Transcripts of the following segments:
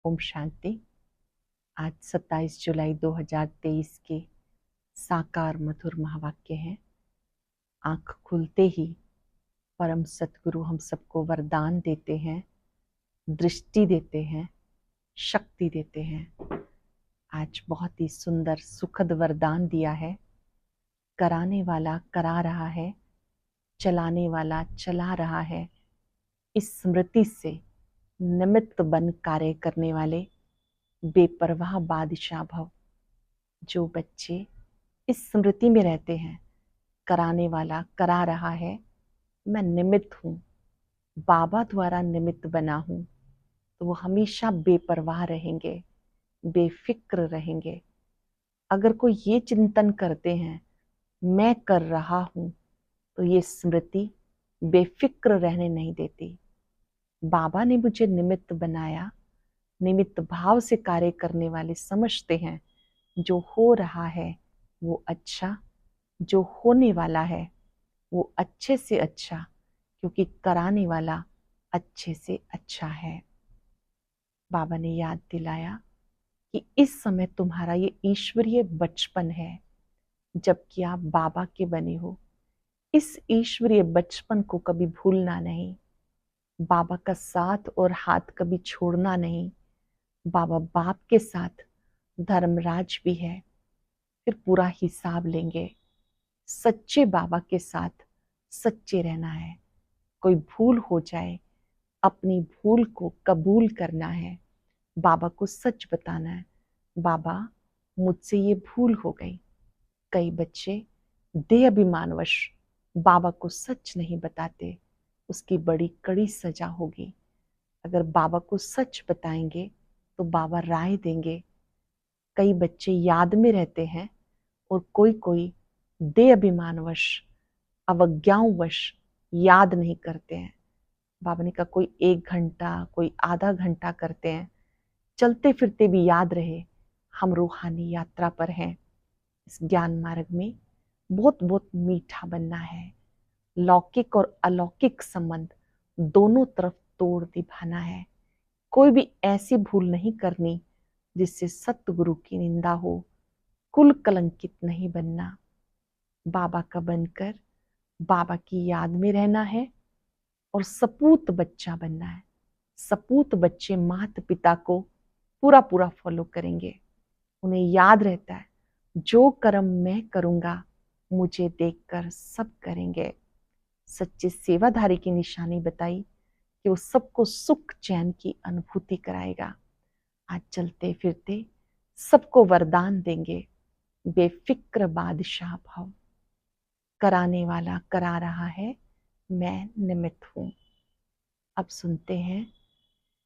ओम शांति। आज 27 जुलाई 2023 के साकार मधुर महावाक्य हैं। आंख खुलते ही परम सतगुरु हम सबको वरदान देते हैं, दृष्टि देते हैं, शक्ति देते हैं। आज बहुत ही सुंदर सुखद वरदान दिया है। कराने वाला करा रहा है, चलाने वाला चला रहा है। इस स्मृति से निमित्त बन कार्य करने वाले बेपरवाह बादशाह भव। जो बच्चे इस स्मृति में रहते हैं, कराने वाला करा रहा है, मैं निमित्त हूँ, बाबा द्वारा निमित्त बना हूँ, तो वो हमेशा बेपरवाह रहेंगे, बेफिक्र रहेंगे। अगर कोई ये चिंतन करते हैं मैं कर रहा हूँ, तो ये स्मृति बेफिक्र रहने नहीं देती। बाबा ने मुझे निमित्त बनाया, निमित्त भाव से कार्य करने वाले समझते हैं जो हो रहा है वो अच्छा, जो होने वाला है वो अच्छे से अच्छा, क्योंकि कराने वाला अच्छे से अच्छा है। बाबा ने याद दिलाया कि इस समय तुम्हारा ये ईश्वरीय बचपन है, जबकि आप बाबा के बने हो। इस ईश्वरीय बचपन को कभी भूलना नहीं, बाबा का साथ और हाथ कभी छोड़ना नहीं। बाबा बाप के साथ धर्मराज भी है, फिर पूरा हिसाब लेंगे। सच्चे बाबा के साथ सच्चे रहना है। कोई भूल हो जाए, अपनी भूल को कबूल करना है, बाबा को सच बताना है, बाबा मुझसे ये भूल हो गई। कई बच्चे देह अभिमानवश बाबा को सच नहीं बताते, उसकी बड़ी कड़ी सजा होगी। अगर बाबा को सच बताएंगे तो बाबा राय देंगे। कई बच्चे याद में रहते हैं और कोई देह अभिमानवश अवज्ञाओंवश याद नहीं करते हैं। बाबा ने कहा कोई 1 घंटा, कोई आधा घंटा करते हैं, चलते फिरते भी याद रहे हम रूहानी यात्रा पर हैं। इस ज्ञान मार्ग में बहुत बहुत मीठा बनना है। लौकिक और अलौकिक संबंध दोनों तरफ तोड़ निभाना है। कोई भी ऐसी भूल नहीं करनी जिससे सतगुरु की निंदा हो। कुल कलंकित नहीं बनना, बाबा का बनकर बाबा की याद में रहना है और सपूत बच्चा बनना है। सपूत बच्चे माता पिता को पूरा पूरा फॉलो करेंगे। उन्हें याद रहता है जो कर्म मैं करूंगा मुझे देखकर सब करेंगे। सच्चे सेवाधारी की निशानी बताई कि वो सबको सुख चैन की अनुभूति कराएगा। आज चलते फिरते सबको वरदान देंगे, बेफिक्र बादशाह भव। कराने वाला करा रहा है, मैं निमित्त हूं। अब सुनते हैं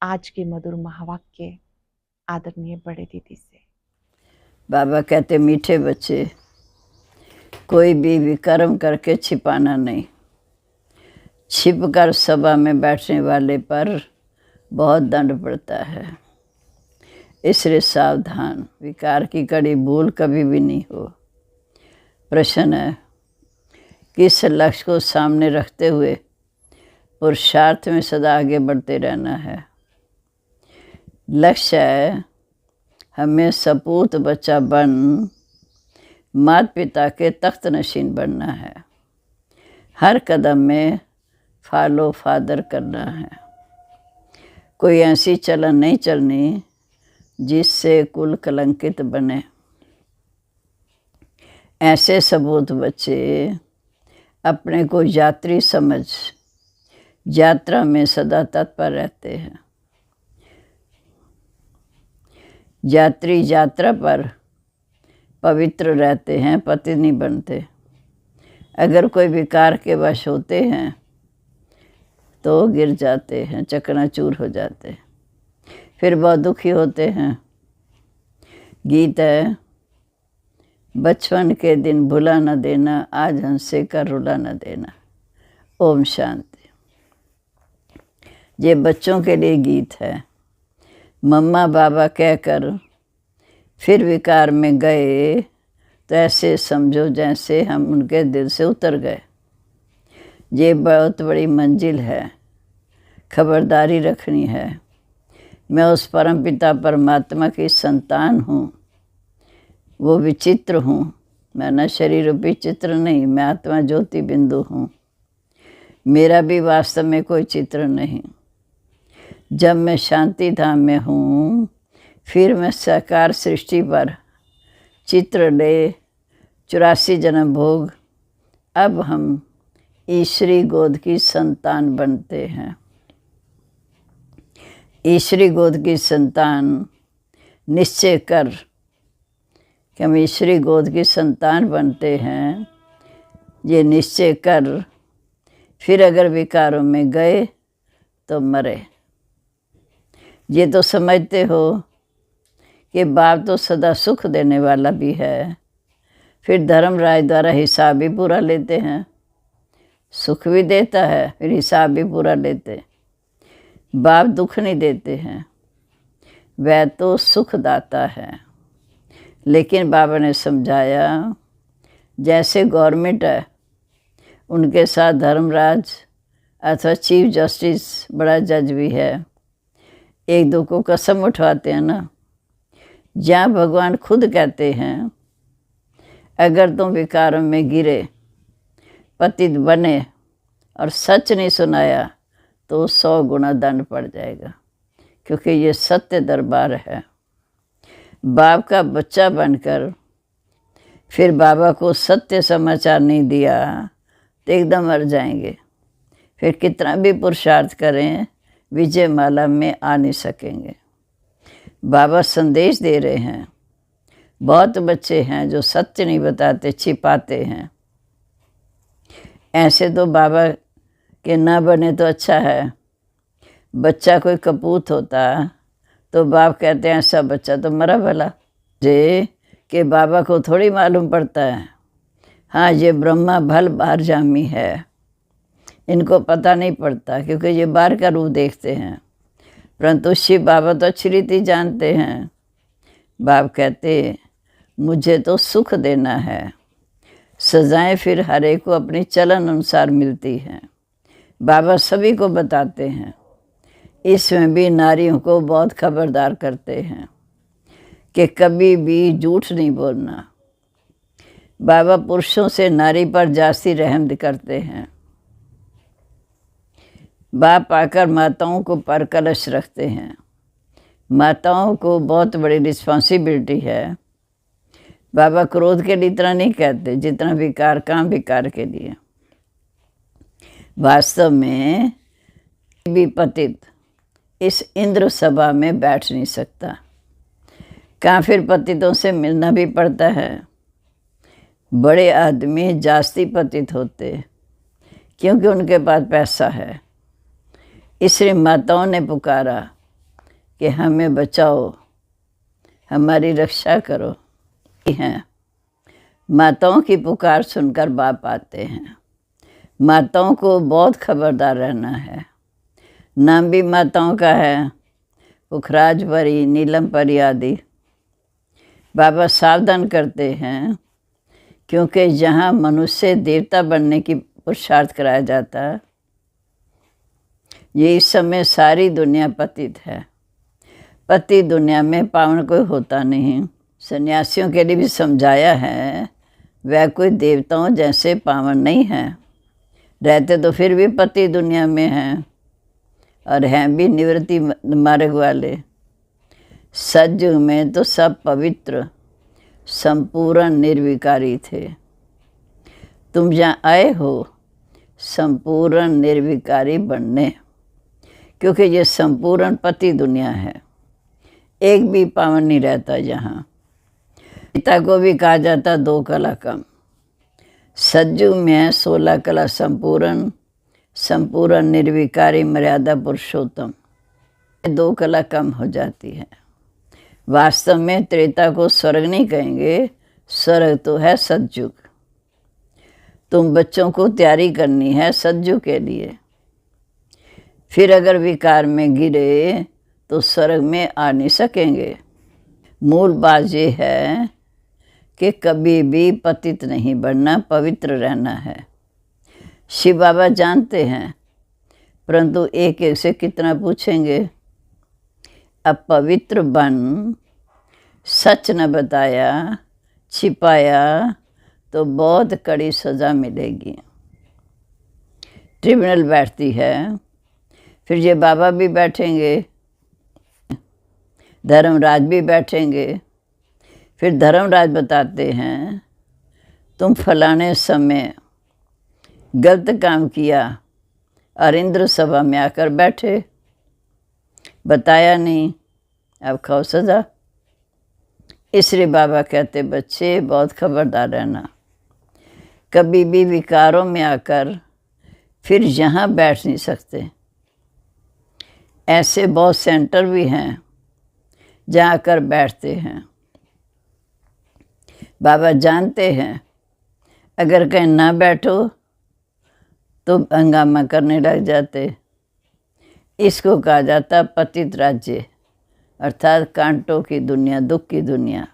आज के मधुर महावाक्य आदरणीय बड़े दीदी से। बाबा कहते मीठे बच्चे, कोई भी विकर्म करके छिपाना नहीं। छिप कर सभा में बैठने वाले पर बहुत दंड पड़ता है, इसलिए सावधान। विकार की कड़ी भूल कभी भी नहीं हो। प्रश्न है, किस लक्ष्य को सामने रखते हुए पुरुषार्थ में सदा आगे बढ़ते रहना है। लक्ष्य है हमें सपूत बच्चा बन माता पिता के तख्त नशीन बनना है। हर कदम में फॉलो फादर करना है। कोई ऐसी चलन नहीं चलनी जिससे कुल कलंकित बने। ऐसे सपूत बच्चे अपने को यात्री समझ यात्रा में सदा तत्पर रहते हैं। यात्री यात्रा पर पवित्र रहते हैं, पति नहीं बनते। अगर कोई विकार के वश होते हैं तो गिर जाते हैं, चकनाचूर हो जाते हैं, फिर बहुत दुखी होते हैं। गीत है, बचपन के दिन भुला न देना, आज हंसे का रुला न देना। ओम शांति। ये बच्चों के लिए गीत है। मम्मा बाबा कहकर फिर विकार में गए तो ऐसे समझो जैसे हम उनके दिल से उतर गए। ये बहुत बड़ी मंजिल है, खबरदारी रखनी है। मैं उस परमपिता परमात्मा की संतान हूँ, वो विचित्र हूँ। मैं न शरीर रूपी चित्र नहीं, मैं आत्मा ज्योति बिंदु हूँ। मेरा भी वास्तव में कोई चित्र नहीं। जब मैं शांति धाम में हूँ, फिर मैं साकार सृष्टि पर चित्र ले 84 जन्म भोग। अब हम ईश्वरी गोद की संतान बनते हैं। ईश्वरी गोद की संतान निश्चय कर कि हम ईश्वरी गोद की संतान बनते हैं, ये निश्चय कर। फिर अगर विकारों में गए तो मरे। ये तो समझते हो कि बाप तो सदा सुख देने वाला भी है, फिर धर्मराज द्वारा हिसाब भी पूरा लेते हैं। सुख भी देता है, फिर हिसाब भी पूरा लेते। बाप दुख नहीं देते हैं, वह तो सुख दाता है। लेकिन बाबा ने समझाया, जैसे गवर्नमेंट है, उनके साथ धर्मराज अथवा चीफ जस्टिस बड़ा जज भी है, एक दो को कसम उठवाते हैं ना। जहाँ भगवान खुद कहते हैं, अगर तुम विकारों में गिरे, पतित बने और सच नहीं सुनाया तो 100 गुना दंड पड़ जाएगा, क्योंकि ये सत्य दरबार है। बाप का बच्चा बनकर फिर बाबा को सत्य समाचार नहीं दिया तो एकदम मर जाएंगे। फिर कितना भी पुरुषार्थ करें, विजय माला में आ नहीं सकेंगे। बाबा संदेश दे रहे हैं। बहुत बच्चे हैं जो सत्य नहीं बताते, छिपाते हैं। ऐसे तो बाबा के ना बने तो अच्छा है। बच्चा कोई कपूत होता तो बाप कहते हैं ऐसा बच्चा तो मरा भला। जे कि बाबा को थोड़ी मालूम पड़ता है। हाँ, ये ब्रह्मा भल बाहर जामी है, इनको पता नहीं पड़ता क्योंकि ये बाहर का रूप देखते हैं। परंतु शिव बाबा तो अच्छी रीति जानते हैं। बाप कहते मुझे तो सुख देना है। सजाएं फिर हर एक को अपनी चलन अनुसार मिलती हैं। बाबा सभी को बताते हैं। इसमें भी नारियों को बहुत खबरदार करते हैं कि कभी भी झूठ नहीं बोलना। बाबा पुरुषों से नारी पर जास्ती रहम करते हैं। बाप आकर माताओं को पर कलश रखते हैं। माताओं को बहुत बड़ी रिस्पॉन्सिबिलिटी है। बाबा क्रोध के लिए इतना नहीं कहते जितना विकार, काम विकार के लिए। वास्तव में भी पतित इस इंद्र सभा में बैठ नहीं सकता। कहाँ फिर पतितों से मिलना भी पड़ता है। बड़े आदमी जास्ती पतित होते क्योंकि उनके पास पैसा है। इसलिए माताओं ने पुकारा कि हमें बचाओ, हमारी रक्षा करो। हैं माताओं की पुकार सुनकर बाप आते हैं। माताओं को बहुत खबरदार रहना है। नाम भी माताओं का है, पुखराज परी, नीलम परी आदि। बाबा सावधान करते हैं क्योंकि जहाँ मनुष्य देवता बनने की पुरुषार्थ कराया जाता है, ये इस समय सारी दुनिया पतित है। पति दुनिया में पावन कोई होता नहीं। सन्यासियों के लिए भी समझाया है, वह कोई देवताओं जैसे पावन नहीं है। रहते तो फिर भी पति दुनिया में हैं और हैं भी निवृत्ति मार्ग वाले। सतयुग में तो सब पवित्र संपूर्ण निर्विकारी थे। तुम जहाँ आए हो संपूर्ण निर्विकारी बनने, क्योंकि ये संपूर्ण पति दुनिया है। एक भी पावन नहीं रहता यहाँ। पिता को भी कहा जाता 2 कला कम। सतयुग में है 16 कला संपूर्ण, संपूर्ण निर्विकारी मर्यादा पुरुषोत्तम। 2 कला कम हो जाती है। वास्तव में त्रेता को स्वर्ग नहीं कहेंगे, स्वर्ग तो है सतयुग। तुम बच्चों को तैयारी करनी है सतयुग के लिए। फिर अगर विकार में गिरे तो स्वर्ग में आ नहीं सकेंगे। मूल बात ये है कि कभी भी पतित नहीं बनना, पवित्र रहना है। शिव बाबा जानते हैं, परंतु एक एक से कितना पूछेंगे। अब पवित्र बन सच न बताया छिपाया तो बहुत कड़ी सज़ा मिलेगी। ट्रिब्यूनल बैठती है, फिर ये बाबा भी बैठेंगे, धर्मराज भी बैठेंगे। फिर धर्मराज बताते हैं तुम फलाने समय गलत काम किया और इंद्र सभा में आकर बैठे, बताया नहीं, अब खाओ सज़ा। इसलिए बाबा कहते बच्चे बहुत खबरदार रहना, कभी भी विकारों में आकर फिर यहाँ बैठ नहीं सकते। ऐसे बहुत सेंटर भी हैं जहाँ आकर बैठते हैं। बाबा जानते हैं अगर कहीं ना बैठो तो हंगामा करने लग जाते। इसको कहा जाता पतित राज्य, अर्थात कांटों की दुनिया, दुख की दुनिया।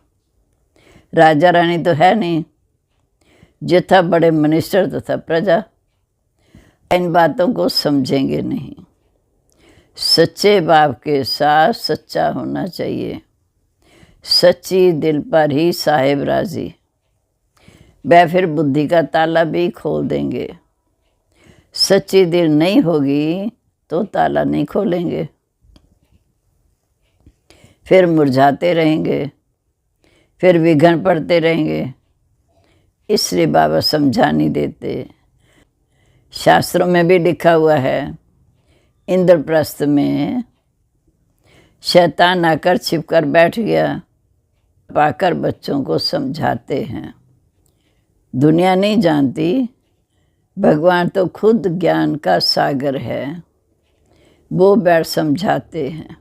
राजा रानी तो है नहीं, जिथा बड़े मिनिस्टर तथा प्रजा इन बातों को समझेंगे नहीं। सच्चे बाप के साथ सच्चा होना चाहिए, सच्ची दिल पर ही साहेब राजी। वह फिर बुद्धि का ताला भी खोल देंगे। सच्ची दिल नहीं होगी तो ताला नहीं खोलेंगे, फिर मुरझाते रहेंगे, फिर विघन पड़ते रहेंगे। इसलिए बाबा समझा नहीं देते। शास्त्रों में भी लिखा हुआ है, इंद्रप्रस्थ में शैतान आकर छिपकर बैठ गया, पाकर बच्चों को समझाते हैं। दुनिया नहीं जानती, भगवान तो खुद ज्ञान का सागर है, वो बैठ समझाते हैं।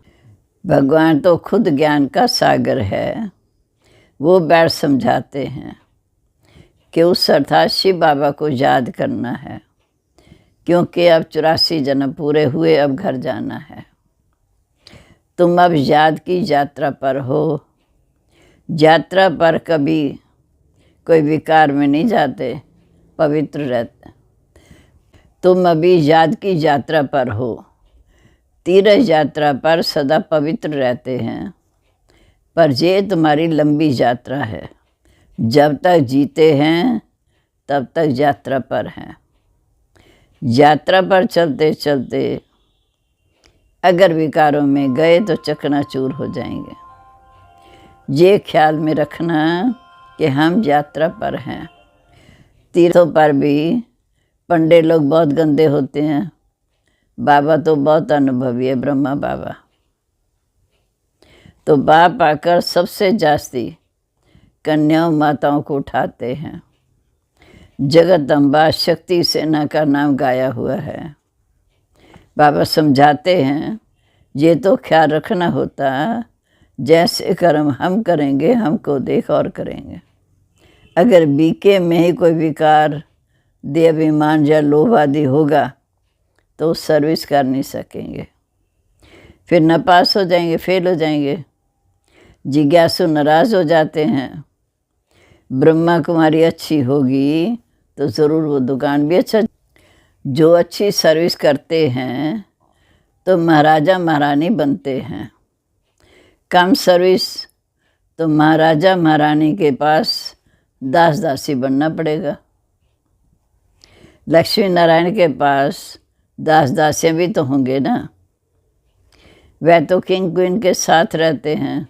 भगवान तो खुद ज्ञान का सागर है, वो बैठ समझाते हैं कि उस अर्थात शिव बाबा को याद करना है, क्योंकि अब 84 जन्म पूरे हुए, अब घर जाना है। तुम अब याद की यात्रा पर हो। यात्रा पर कभी कोई विकार में नहीं जाते, पवित्र रहते। तुम अभी याद की यात्रा पर हो, तीर्थ यात्रा पर सदा पवित्र रहते हैं। पर ये तुम्हारी लंबी यात्रा है, जब तक जीते हैं तब तक यात्रा पर हैं। यात्रा पर चलते चलते अगर विकारों में गए तो चकनाचूर हो जाएंगे। ये ख्याल में रखना कि हम यात्रा पर हैं। तीर्थों पर भी पंडे लोग बहुत गंदे होते हैं, बाबा तो बहुत अनुभवी है, ब्रह्मा बाबा। तो बाप आकर सबसे जास्ती कन्याओं माताओं को उठाते हैं। जगदम्बा शक्ति सेना का नाम गाया हुआ है। बाबा समझाते हैं ये तो ख्याल रखना होता, जैसे कर्म हम करेंगे हमको देख और करेंगे। अगर बीके में ही कोई विकार, देहाभिमान या लोभ आदि होगा तो सर्विस कर नहीं सकेंगे, फिर न पास हो जाएंगे, फेल हो जाएंगे। जिज्ञासु नाराज हो जाते हैं। ब्रह्मा कुमारी अच्छी होगी तो ज़रूर वो दुकान भी अच्छा। जो अच्छी सर्विस करते हैं तो महाराजा महारानी बनते हैं। कम सर्विस तो महाराजा महारानी के पास दास दासी बनना पड़ेगा। लक्ष्मी नारायण के पास दास दासियाँ भी तो होंगे ना। वह तो किंग क्वीन के साथ रहते हैं।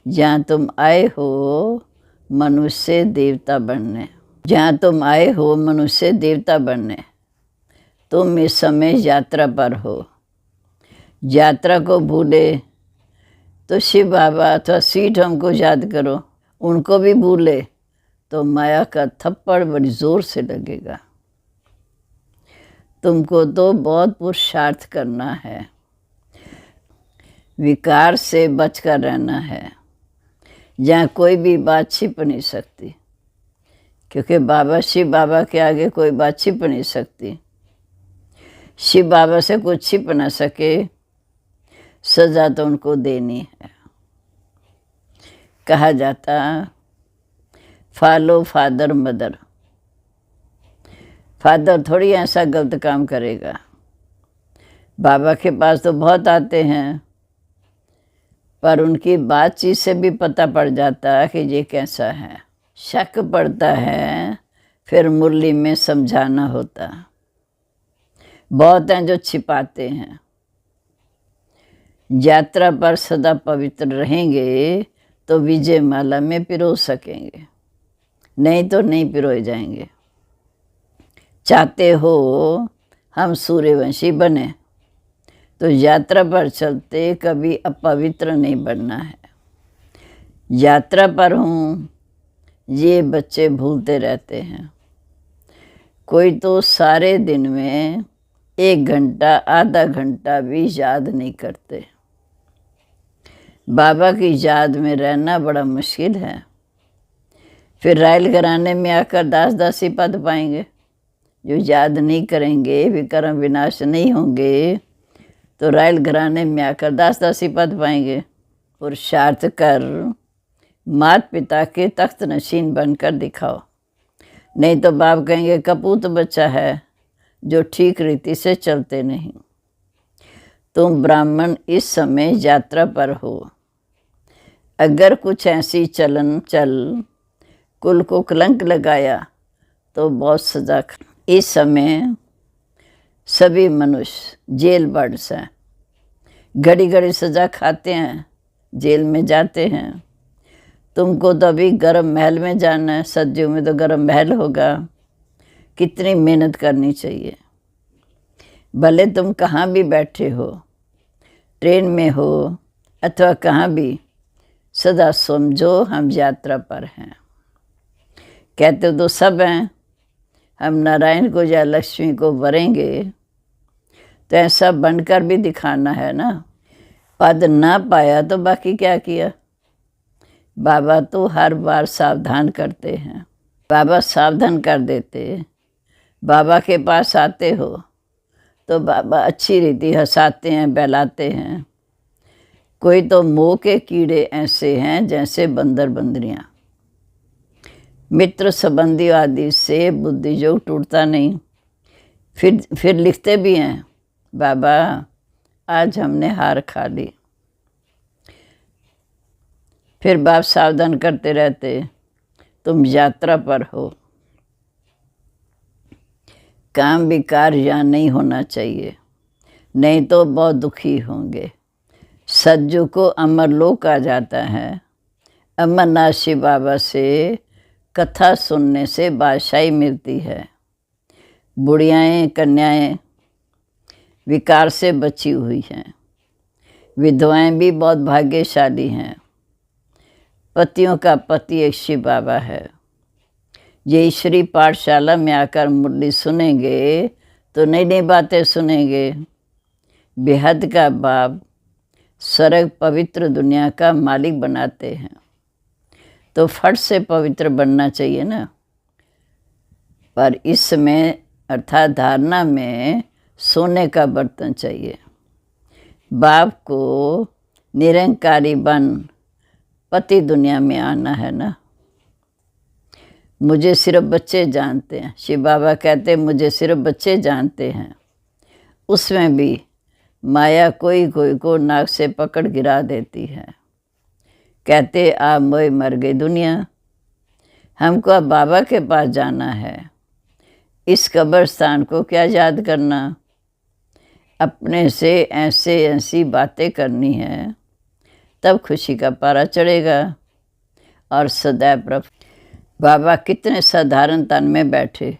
जहाँ तुम आए हो मनुष्य देवता बनने, जहाँ तुम आए हो मनुष्य देवता बनने, तुम इस समय यात्रा पर हो। यात्रा को भूले तो शिव बाबा अथवा स्वीट हमको याद करो, उनको भी भूले तो माया का थप्पड़ बड़ी ज़ोर से लगेगा। तुमको तो बहुत पुरुषार्थ करना है, विकार से बचकर रहना है, जहाँ कोई भी बात छिप नहीं सकती, क्योंकि बाबा शिव बाबा के आगे कोई बात छिप नहीं सकती। शिव बाबा से कुछ छिप ना सके, सज़ा तो उनको देनी है। कहा जाता फॉलो फादर मदर। फादर थोड़ी ऐसा गलत काम करेगा। बाबा के पास तो बहुत आते हैं, पर उनकी बातचीत से भी पता पड़ जाता है कि ये कैसा है। शक पड़ता है, फिर मुरली में समझाना होता। बहुत हैं जो छिपाते हैं। यात्रा पर सदा पवित्र रहेंगे तो विजय माला में पिरो सकेंगे, नहीं तो नहीं पिरोए जाएंगे। चाहते हो हम सूर्यवंशी बने तो यात्रा पर चलते कभी अपवित्र नहीं बनना है। यात्रा पर हूँ ये बच्चे भूलते रहते हैं। कोई तो सारे दिन में 1 घंटा आधा घंटा भी याद नहीं करते। बाबा की याद में रहना बड़ा मुश्किल है। फिर रायल घराने में आकर दास दासी पद पाएंगे। जो याद नहीं करेंगे, विकर्म विनाश नहीं होंगे, तो रायल घराने में आकर दास दासी पद पाएंगे। पुरुषार्थ कर माता पिता के तख्त नशीन बनकर दिखाओ, नहीं तो बाप कहेंगे कपूत बच्चा है जो ठीक रीति से चलते नहीं। तुम ब्राह्मण इस समय यात्रा पर हो। अगर कुछ ऐसी चलन चल कुल को कलंक लगाया तो बहुत सजा। इस समय सभी मनुष्य जेल बर्ड्स हैं। घड़ी घड़ी सजा खाते हैं, जेल में जाते हैं। तुमको तो अभी गर्म महल में जाना है, सदियों में तो गर्म महल होगा। कितनी मेहनत करनी चाहिए। भले तुम कहाँ भी बैठे हो, ट्रेन में हो अथवा कहाँ भी, सदा समझो हम यात्रा पर हैं। कहते तो सब हैं, हम नारायण को या लक्ष्मी को वरेंगे, तो ऐसा बनकर भी दिखाना है ना। पद ना पाया तो बाकी क्या किया। बाबा तो हर बार सावधान करते हैं। बाबा सावधान कर देते। बाबा के पास आते हो तो बाबा अच्छी रीति हंसाते हैं, बहलाते हैं। कोई तो मोह के कीड़े ऐसे हैं जैसे बंदर बंदरियाँ। मित्र संबंधी आदि से बुद्धि जो टूटता नहीं। फिर लिखते भी हैं, बाबा आज हमने हार खा ली। फिर बाप सावधान करते रहते, तुम यात्रा पर हो। काम विकार यहाँ नहीं होना चाहिए, नहीं तो बहुत दुखी होंगे। सज्जू को अमरलोक आ जाता है। अमरनाथ शिव बाबा से कथा सुनने से बादशाही मिलती है। बुढ़ियाएँ कन्याएँ विकार से बची हुई हैं। विधवाएँ भी बहुत भाग्यशाली हैं। पतियों का पति एक शिव बाबा है। ये श्री पाठशाला में आकर मुरली सुनेंगे तो नई नई बातें सुनेंगे। बेहद का बाप स्वर्ग पवित्र दुनिया का मालिक बनाते हैं, तो फट से पवित्र बनना चाहिए ना। पर इसमें अर्थात धारणा में सोने का बर्तन चाहिए। बाप को निरंकारी बन पति दुनिया में आना है ना। मुझे सिर्फ बच्चे जानते हैं। शिव बाबा कहते मुझे सिर्फ बच्चे जानते हैं। उसमें भी माया कोई कोई को नाक से पकड़ गिरा देती है। कहते आ मोए मर गई दुनिया। हमको अब बाबा के पास जाना है। इस कब्रिस्तान को क्या याद करना। अपने से ऐसी बातें करनी है, तब खुशी का पारा चढ़ेगा और सदैव प्रभु। बाबा कितने साधारण तन में बैठे।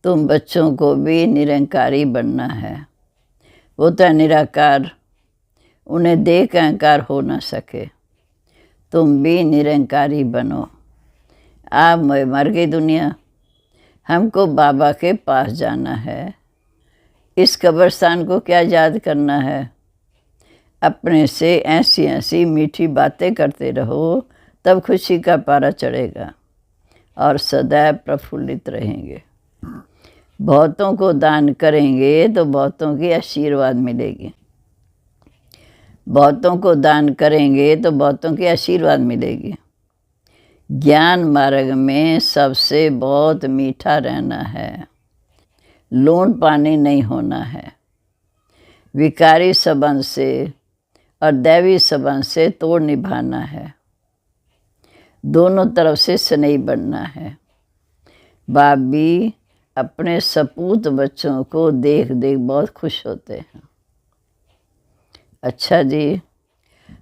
तुम बच्चों को भी निरंकारी बनना है। वो तो निराकार, उन्हें देख अहंकार हो न सके। तुम भी निरंकारी बनो। आप मर गई दुनिया। हमको बाबा के पास जाना है। इस कब्रिस्तान को क्या याद करना है। अपने से ऐसी मीठी बातें करते रहो, तब खुशी का पारा चढ़ेगा और सदैव प्रफुल्लित रहेंगे। बहुतों को दान करेंगे तो बहुतों की आशीर्वाद मिलेगी। बहुतों को दान करेंगे तो बहुतों की आशीर्वाद मिलेगी। ज्ञान मार्ग में सबसे बहुत मीठा रहना है। लोन पानी नहीं होना है। विकारी संबंध से और दैवी संबंध से तोड़ निभाना है। दोनों तरफ से स्नेही बनना है। बाप भी अपने सपूत बच्चों को देख देख बहुत खुश होते हैं। अच्छा जी,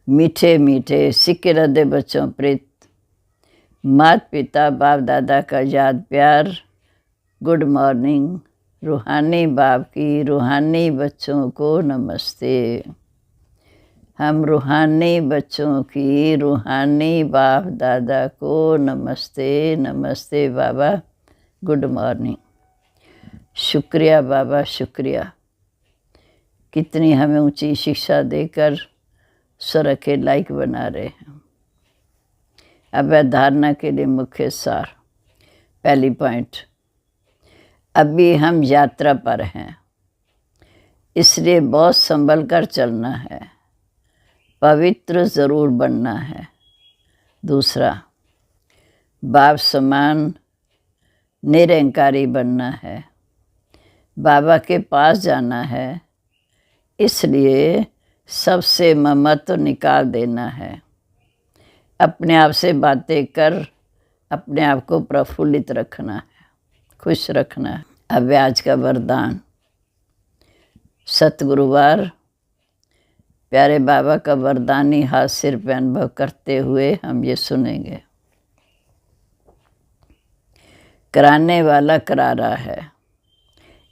मीठे मीठे सिक्के रद्दे बच्चों प्रीत, माता पिता बाप दादा का याद प्यार, गुड मॉर्निंग। रूहानी बाप की रूहानी बच्चों को नमस्ते। हम रूहानी बच्चों की रूहानी बाप दादा को नमस्ते। नमस्ते बाबा, गुड मॉर्निंग। शुक्रिया बाबा, शुक्रिया। कितनी हमें ऊंची शिक्षा देकर स्वर के लायक बना रहे हैं। अब धारणा के लिए मुख्य सार। पहली पॉइंट, अभी हम यात्रा पर हैं, इसलिए बहुत संभल कर चलना है। पवित्र ज़रूर बनना है। दूसरा, बाप समान निरंकारी बनना है। बाबा के पास जाना है, इसलिए सबसे ममत्व निकाल देना है। अपने आप से बातें कर अपने आप को प्रफुल्लित रखना है, खुश रखना है। अब आज का वरदान। सतगुरुवार प्यारे बाबा का वरदानी हाथ सिर पे अनुभव करते हुए हम ये सुनेंगे। कराने वाला करा रहा है।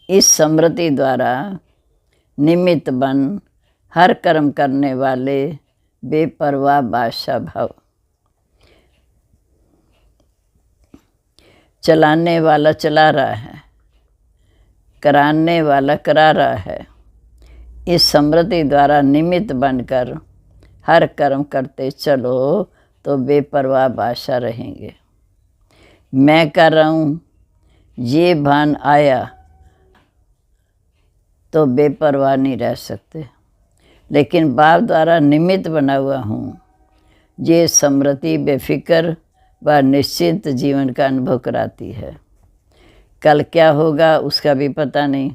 इस स्मृति द्वारा निमित्त बन हर कर्म करने वाले बेपरवाह बादशाह भव। चलाने वाला चला रहा है, कराने वाला करा रहा है। इस स्मृति द्वारा निमित्त बनकर हर कर्म करते चलो तो बेपरवाह बादशाह रहेंगे। मैं कर रहा हूँ ये भान आया तो बेपरवाह नहीं रह सकते, लेकिन बाप द्वारा निमित्त बना हुआ हूँ, ये स्मृति बेफिक्र व निश्चित जीवन का अनुभव कराती है। कल क्या होगा उसका भी पता नहीं।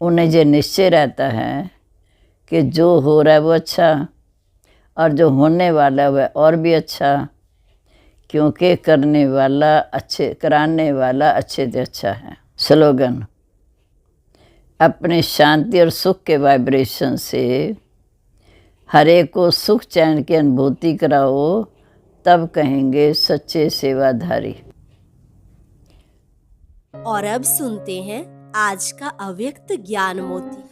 उन्हें जो निश्चय रहता है कि जो हो रहा है वो अच्छा, और जो होने वाला है वह और भी अच्छा, क्योंकि करने वाला अच्छे, कराने वाला अच्छे से अच्छा है। स्लोगन, अपने शांति और सुख के वाइब्रेशन से हर एक को सुख चैन की अनुभूति कराओ, तब कहेंगे सच्चे सेवाधारी। और अब सुनते हैं आज का अव्यक्त ज्ञान मोती।